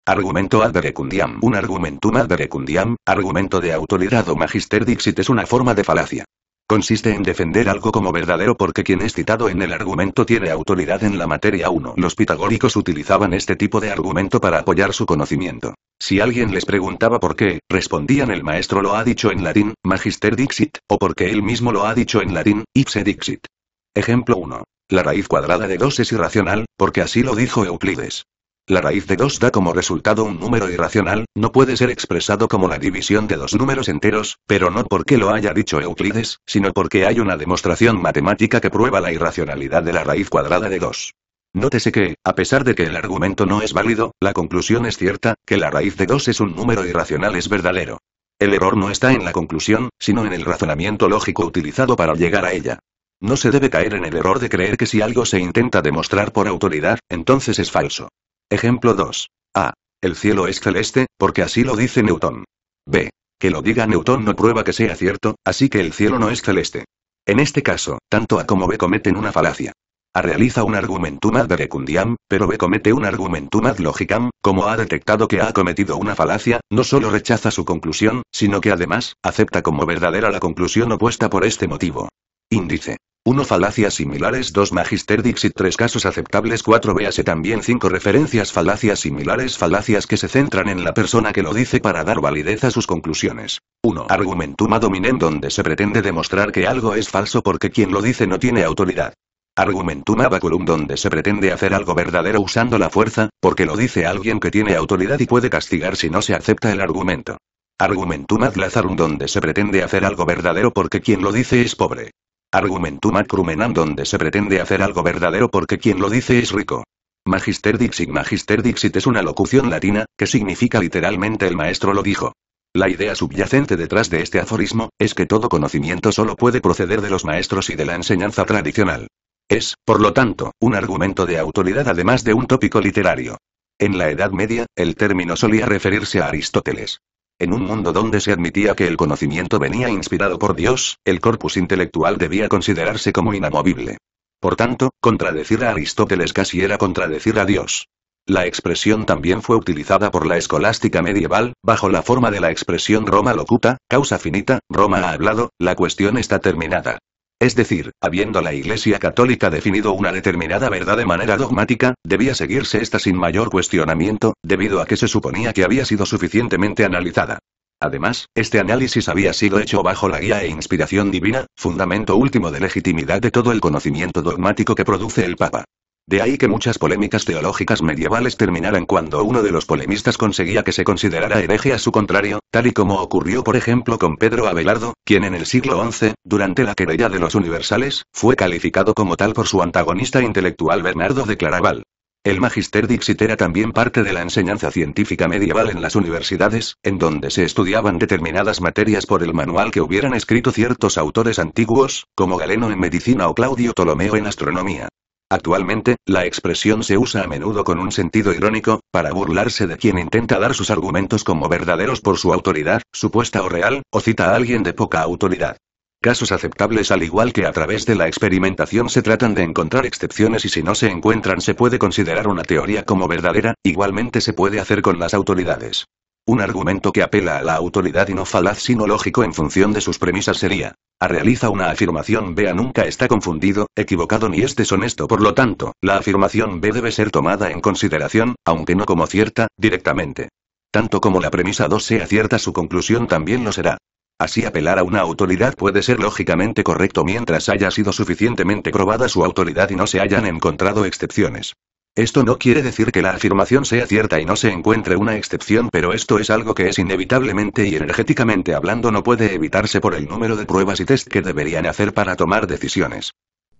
Argumento ad verecundiam. Un argumentum ad verecundiam, argumento de autoridad o magister dixit es una forma de falacia. Consiste en defender algo como verdadero porque quien es citado en el argumento tiene autoridad en la materia 1. Los pitagóricos utilizaban este tipo de argumento para apoyar su conocimiento. Si alguien les preguntaba por qué, respondían el maestro lo ha dicho en latín, magister dixit, o porque él mismo lo ha dicho en latín, ipse dixit. Ejemplo 1. La raíz cuadrada de 2 es irracional, porque así lo dijo Euclides. La raíz de 2 da como resultado un número irracional, no puede ser expresado como la división de dos números enteros, pero no porque lo haya dicho Euclides, sino porque hay una demostración matemática que prueba la irracionalidad de la raíz cuadrada de 2. Nótese que, a pesar de que el argumento no es válido, la conclusión es cierta, que la raíz de 2 es un número irracional es verdadero. El error no está en la conclusión, sino en el razonamiento lógico utilizado para llegar a ella. No se debe caer en el error de creer que si algo se intenta demostrar por autoridad, entonces es falso. Ejemplo 2. A. El cielo es celeste, porque así lo dice Newton. B. Que lo diga Newton no prueba que sea cierto, así que el cielo no es celeste. En este caso, tanto A como B cometen una falacia. A realiza un argumentum ad verecundiam, pero B comete un argumentum ad logicam. Como ha detectado que ha cometido una falacia, no solo rechaza su conclusión, sino que además, acepta como verdadera la conclusión opuesta por este motivo. Índice. 1. Falacias similares. 2. Magister dixit. 3 casos aceptables. 4. Véase también 5 referencias. Falacias similares. Falacias que se centran en la persona que lo dice para dar validez a sus conclusiones. 1. Argumentum ad hominem, donde se pretende demostrar que algo es falso porque quien lo dice no tiene autoridad. Argumentum ad baculum, donde se pretende hacer algo verdadero usando la fuerza, porque lo dice alguien que tiene autoridad y puede castigar si no se acepta el argumento. Argumentum ad Lazarum, donde se pretende hacer algo verdadero porque quien lo dice es pobre. Argumentum ad crumenam, donde se pretende hacer algo verdadero porque quien lo dice es rico. Magister dixit. Magister dixit es una locución latina, que significa literalmente el maestro lo dijo. La idea subyacente detrás de este aforismo, es que todo conocimiento solo puede proceder de los maestros y de la enseñanza tradicional. Es, por lo tanto, un argumento de autoridad además de un tópico literario. En la Edad Media, el término solía referirse a Aristóteles. En un mundo donde se admitía que el conocimiento venía inspirado por Dios, el corpus intelectual debía considerarse como inamovible. Por tanto, contradecir a Aristóteles casi era contradecir a Dios. La expresión también fue utilizada por la escolástica medieval, bajo la forma de la expresión Roma locuta, causa finita, Roma ha hablado, la cuestión está terminada. Es decir, habiendo la Iglesia Católica definido una determinada verdad de manera dogmática, debía seguirse esta sin mayor cuestionamiento, debido a que se suponía que había sido suficientemente analizada. Además, este análisis había sido hecho bajo la guía e inspiración divina, fundamento último de legitimidad de todo el conocimiento dogmático que produce el Papa. De ahí que muchas polémicas teológicas medievales terminaran cuando uno de los polemistas conseguía que se considerara hereje a su contrario, tal y como ocurrió por ejemplo con Pedro Abelardo, quien en el siglo XI, durante la querella de los universales, fue calificado como tal por su antagonista intelectual Bernardo de Claraval. El Magister dixit era también parte de la enseñanza científica medieval en las universidades, en donde se estudiaban determinadas materias por el manual que hubieran escrito ciertos autores antiguos, como Galeno en medicina o Claudio Ptolomeo en astronomía. Actualmente, la expresión se usa a menudo con un sentido irónico, para burlarse de quien intenta dar sus argumentos como verdaderos por su autoridad, supuesta o real, o cita a alguien de poca autoridad. Casos aceptables. Al igual que a través de la experimentación se tratan de encontrar excepciones y si no se encuentran se puede considerar una teoría como verdadera, igualmente se puede hacer con las autoridades. Un argumento que apela a la autoridad y no falaz sino lógico en función de sus premisas sería: A realiza una afirmación B. A nunca está confundido, equivocado ni es deshonesto. Por lo tanto, la afirmación B debe ser tomada en consideración, aunque no como cierta, directamente. Tanto como la premisa 2 sea cierta, su conclusión también lo será. Así apelar a una autoridad puede ser lógicamente correcto mientras haya sido suficientemente probada su autoridad y no se hayan encontrado excepciones. Esto no quiere decir que la afirmación sea cierta y no se encuentre una excepción, pero esto es algo que es inevitablemente y energéticamente hablando no puede evitarse por el número de pruebas y test que deberían hacer para tomar decisiones.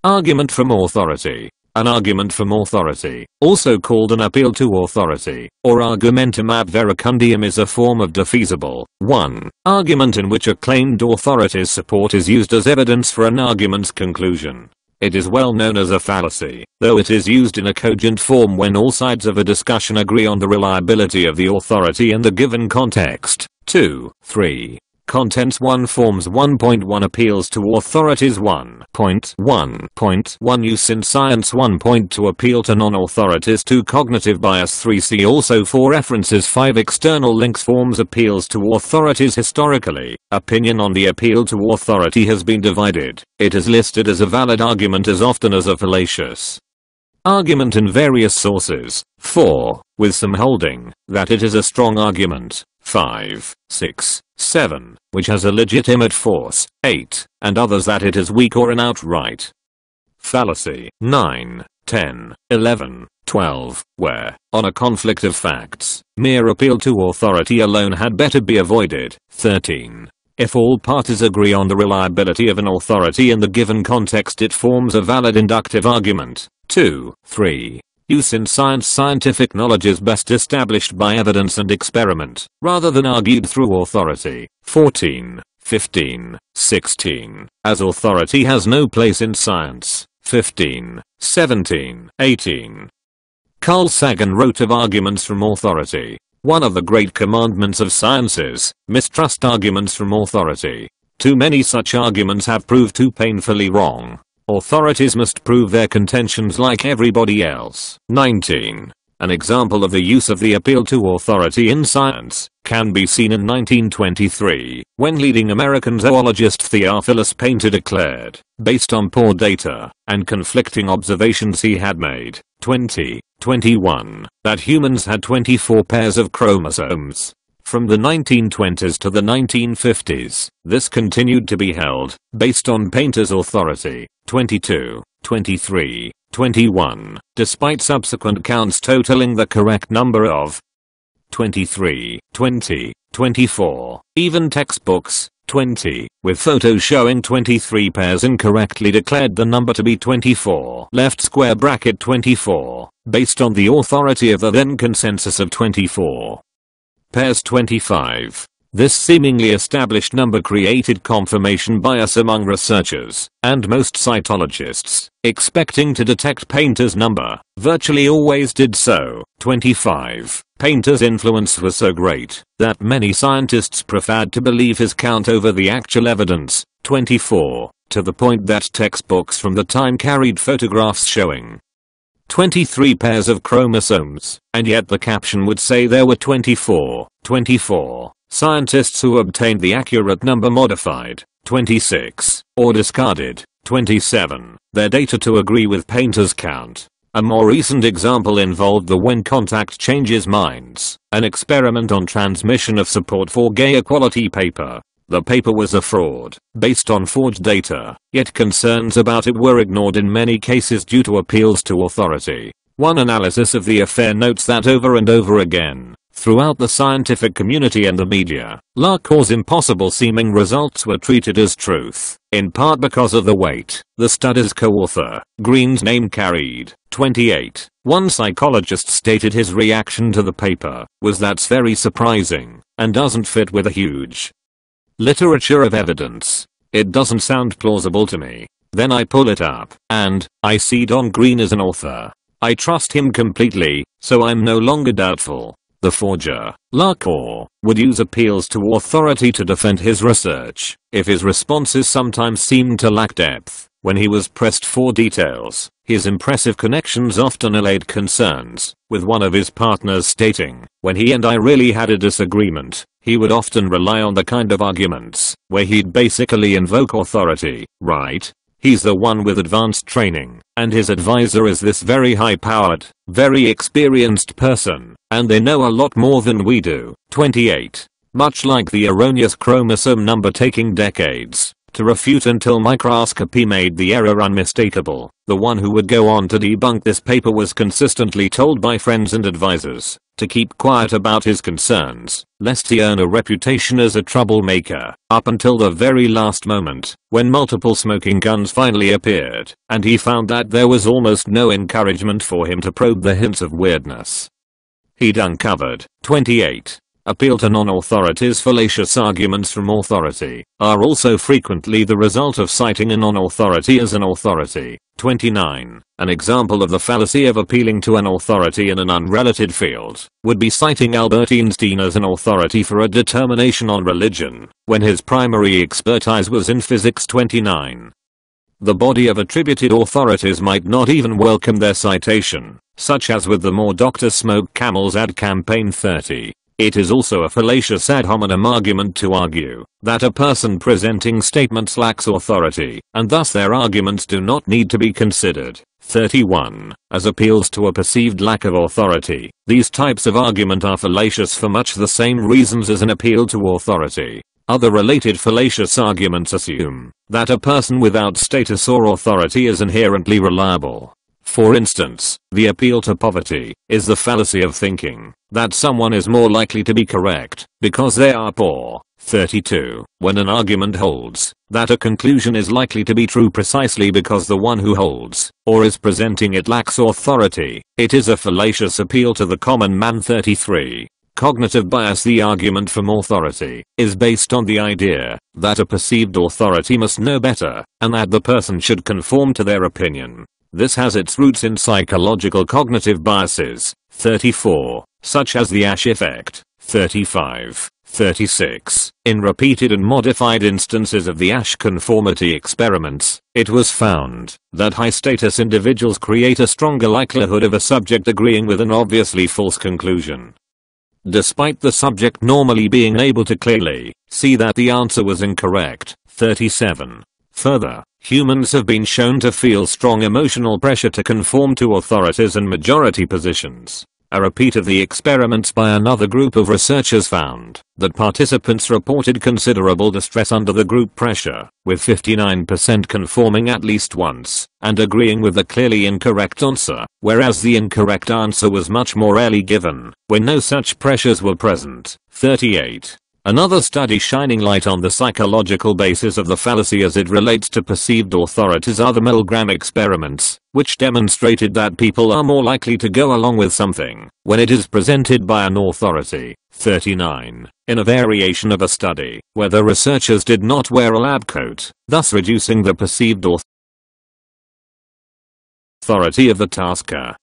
Argument from authority. An argument from authority, also called an appeal to authority, or argumentum ad verecundiam, is a form of defeasible 1. Argument in which a claimed authority's support is used as evidence for an argument's conclusion. It is well known as a fallacy, though it is used in a cogent form when all sides of a discussion agree on the reliability of the authority in the given context. 2. 3. Contents 1 Forms 1.1 Appeals to authorities 1.1.1 Use in science 1.2 Appeal to non-authorities 2 Cognitive bias 3 See also 4 References 5 External links Forms Appeals to authorities Historically, opinion on the appeal to authority has been divided. It is listed as a valid argument as often as a fallacious argument in various sources. 4. With some holding that it is a strong argument. 5, 6, 7, which has a legitimate force. 8, and others that it is weak or an outright fallacy. 9, 10, 11, 12, where, on a conflict of facts, mere appeal to authority alone had better be avoided. 13. If all parties agree on the reliability of an authority in the given context it forms a valid inductive argument. 2, 3. Use in science Scientific knowledge is best established by evidence and experiment, rather than argued through authority. 14, 15, 16. As authority has no place in science. 15, 17, 18. Carl Sagan wrote of arguments from authority. One of the great commandments of science is, mistrust arguments from authority. Too many such arguments have proved too painfully wrong. Authorities must prove their contentions like everybody else. 19. An example of the use of the appeal to authority in science can be seen in 1923, when leading American zoologist Theophilus Painter declared, based on poor data and conflicting observations he had made, 2021, that humans had 24 pairs of chromosomes. From the 1920s to the 1950s, this continued to be held, based on Painter's authority, 22, 23, 21, despite subsequent counts totaling the correct number of 23, 20, 24, even textbooks, 20, with photos showing 23 pairs incorrectly declared the number to be 24 left square bracket 24, based on the authority of the then consensus of 24 pairs 25. This seemingly established number created confirmation bias among researchers, and most cytologists, expecting to detect Painter's number, virtually always did so. 25. Painter's influence was so great, that many scientists preferred to believe his count over the actual evidence. 24. To the point that textbooks from the time carried photographs showing 23 pairs of chromosomes, and yet the caption would say there were 24. 24. Scientists who obtained the accurate number modified 26 or discarded 27 their data to agree with Painter's count. A more recent example involved the When Contact Changes Minds, an experiment on transmission of support for gay equality paper. The paper was a fraud, based on forged data, yet concerns about it were ignored in many cases due to appeals to authority. One analysis of the affair notes that over and over again, throughout the scientific community and the media, Lacan's impossible seeming results were treated as truth, in part because of the weight the study's co-author, Green's name carried. 28. One psychologist stated his reaction to the paper was "That's very surprising, and doesn't fit with a huge literature of evidence. It doesn't sound plausible to me." Then I pull it up, and I see Don Green as an author. I trust him completely, so I'm no longer doubtful. The forger, Lacan, would use appeals to authority to defend his research, if his responses sometimes seemed to lack depth. When he was pressed for details, his impressive connections often allayed concerns, with one of his partners stating, when he and I really had a disagreement, he would often rely on the kind of arguments where he'd basically invoke authority, right? He's the one with advanced training, and his advisor is this very high-powered, very experienced person, and they know a lot more than we do. 28. Much like the erroneous chromosome number taking decades to refute until microscopy made the error unmistakable, the one who would go on to debunk this paper was consistently told by friends and advisors to keep quiet about his concerns, lest he earn a reputation as a troublemaker, up until the very last moment, when multiple smoking guns finally appeared, and he found that there was almost no encouragement for him to probe the hints of weirdness he'd uncovered. 28. Appeal to non-authorities. Fallacious arguments from authority are also frequently the result of citing a non-authority as an authority. 29. An example of the fallacy of appealing to an authority in an unrelated field would be citing Albert Einstein as an authority for a determination on religion, when his primary expertise was in physics. 29. The body of attributed authorities might not even welcome their citation, such as with the More Doctors Smoke Camels ad campaign. 30. It is also a fallacious ad hominem argument to argue that a person presenting statements lacks authority, and thus their arguments do not need to be considered. 31. As appeals to a perceived lack of authority, these types of argument are fallacious for much the same reasons as an appeal to authority. Other related fallacious arguments assume that a person without status or authority is inherently reliable. For instance, the appeal to poverty is the fallacy of thinking that someone is more likely to be correct because they are poor. 32. When an argument holds that a conclusion is likely to be true precisely because the one who holds or is presenting it lacks authority, it is a fallacious appeal to the common man. 33. Cognitive bias. The argument from authority is based on the idea that a perceived authority must know better and that the person should conform to their opinion. This has its roots in psychological cognitive biases. 34. Such as the Asch effect. 35. 36. In repeated and modified instances of the Asch conformity experiments, it was found that high-status individuals create a stronger likelihood of a subject agreeing with an obviously false conclusion, despite the subject normally being able to clearly see that the answer was incorrect. 37. Further, humans have been shown to feel strong emotional pressure to conform to authorities and majority positions. A repeat of the experiments by another group of researchers found that participants reported considerable distress under the group pressure, with 59% conforming at least once and agreeing with the clearly incorrect answer, whereas the incorrect answer was much more rarely given when no such pressures were present. 38. Another study shining light on the psychological basis of the fallacy as it relates to perceived authorities are the Milgram experiments, which demonstrated that people are more likely to go along with something when it is presented by an authority. 39. In a variation of a study where the researchers did not wear a lab coat, thus reducing the perceived authority of the tasker,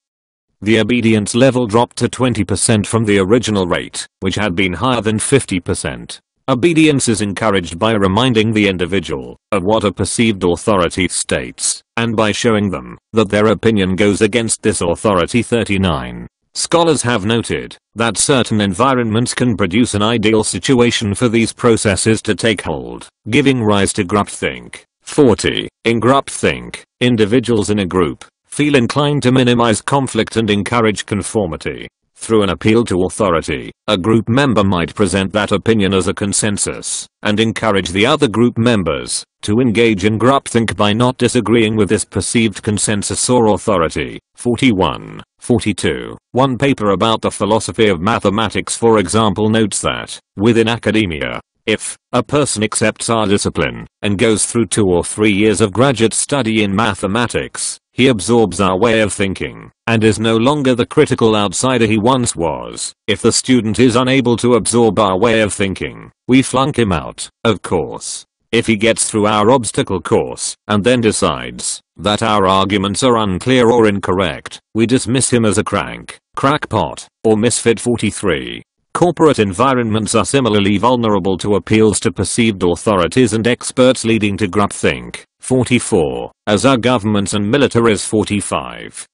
the obedience level dropped to 20% from the original rate, which had been higher than 50%. Obedience is encouraged by reminding the individual of what a perceived authority states, and by showing them that their opinion goes against this authority. 39. Scholars have noted that certain environments can produce an ideal situation for these processes to take hold, giving rise to groupthink. 40. In groupthink, individuals in a group feel inclined to minimize conflict and encourage conformity. Through an appeal to authority, a group member might present that opinion as a consensus, and encourage the other group members to engage in groupthink by not disagreeing with this perceived consensus or authority. 41. 42. One paper about the philosophy of mathematics, for example, notes that, within academia, if a person accepts our discipline and goes through 2 or 3 years of graduate study in mathematics, he absorbs our way of thinking and is no longer the critical outsider he once was. If the student is unable to absorb our way of thinking, we flunk him out, of course. If he gets through our obstacle course and then decides that our arguments are unclear or incorrect, we dismiss him as a crank, crackpot, or misfit. 43. Corporate environments are similarly vulnerable to appeals to perceived authorities and experts, leading to groupthink. 44. As are governments and militaries. 45.